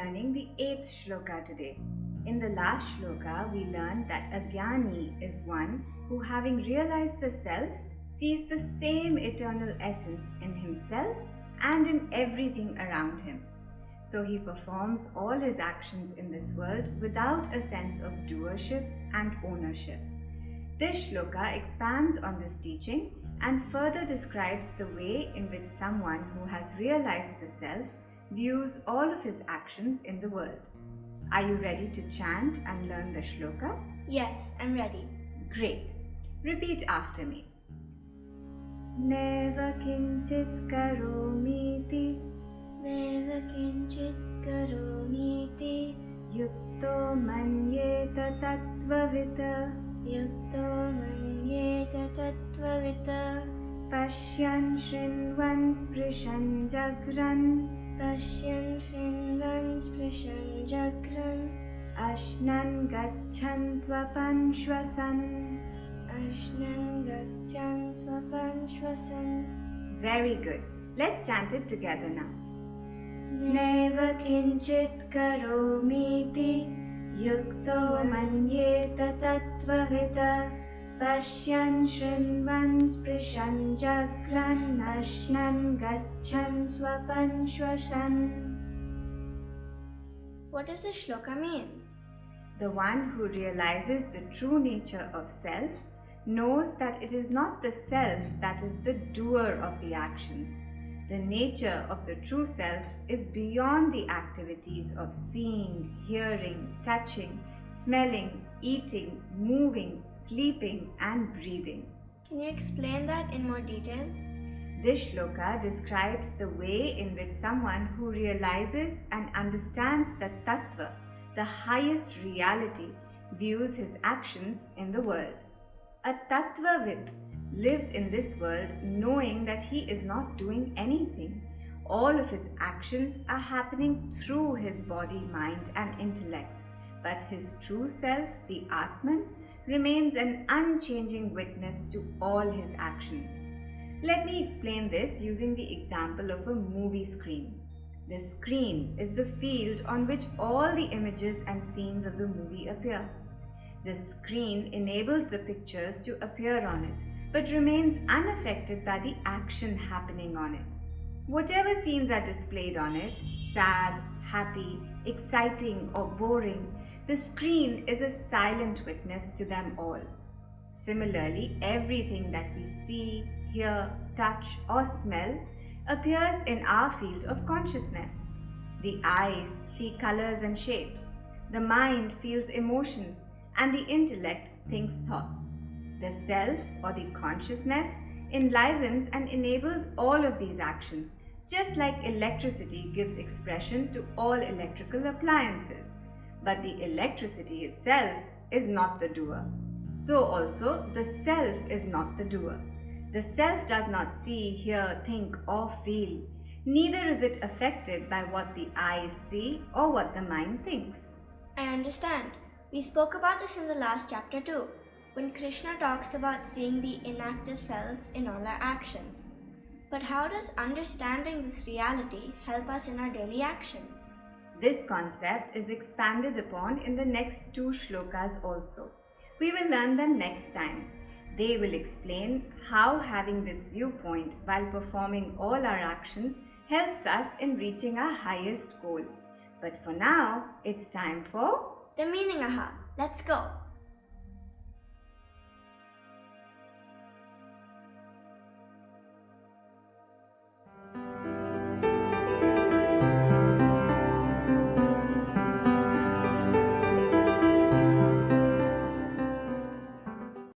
learning the 8th Shloka today. In the last Shloka, we learned that a Jnani is one who, having realized the self, sees the same eternal essence in himself and in everything around him. So he performs all his actions in this world without a sense of doership and ownership. This Shloka expands on this teaching and further describes the way in which someone who has realized the self views all of his actions in the world. Are you ready to chant and learn the Shloka? Yes, I'm ready. Great. Repeat after me. Neva kinchit karomiti Neva kinchit karomiti yukto manyeta tattvavita Yukto manyeta tattvavita Pashyan shrinvan sprishan jagran Pashyan shrinvan sprishan jagran Ashnan gachan swapan shwasan Ashnan gachan swapan shwasan. Very good. Let's chant it together now. Neva kinchit karomiti Yukto manyeta tattvavita Pashyan shrinvan sprishan jagran Ashnan gachan swapan shwasan. What does this shloka mean? The one who realizes the true nature of self knows that it is not the self that is the doer of the actions. The nature of the true self is beyond the activities of seeing, hearing, touching, smelling, eating, moving, sleeping, and breathing. Can you explain that in more detail? This shloka describes the way in which someone who realizes and understands the tattva, the highest reality, views his actions in the world. A tattvavit lives in this world knowing that he is not doing anything. All of his actions are happening through his body, mind, and intellect. But his true self, the Atman, remains an unchanging witness to all his actions. Let me explain this using the example of a movie screen. The screen is the field on which all the images and scenes of the movie appear. The screen enables the pictures to appear on it, but remains unaffected by the action happening on it. Whatever scenes are displayed on it, sad, happy, exciting, or boring, the screen is a silent witness to them all. Similarly, everything that we see, hear, touch, or smell appears in our field of consciousness. The eyes see colors and shapes, the mind feels emotions, and the intellect thinks thoughts. The self or the consciousness enlivens and enables all of these actions, just like electricity gives expression to all electrical appliances. But the electricity itself is not the doer. So also the self is not the doer. The self does not see, hear, think, or feel. Neither is it affected by what the eyes see or what the mind thinks. I understand. We spoke about this in the last chapter too, when Krishna talks about seeing the inactive selves in all our actions. But how does understanding this reality help us in our daily actions? This concept is expanded upon in the next 2 shlokas also. We will learn them next time. They will explain how having this viewpoint while performing all our actions helps us in reaching our highest goal. But for now, it's time for The meaning aha. Let's go.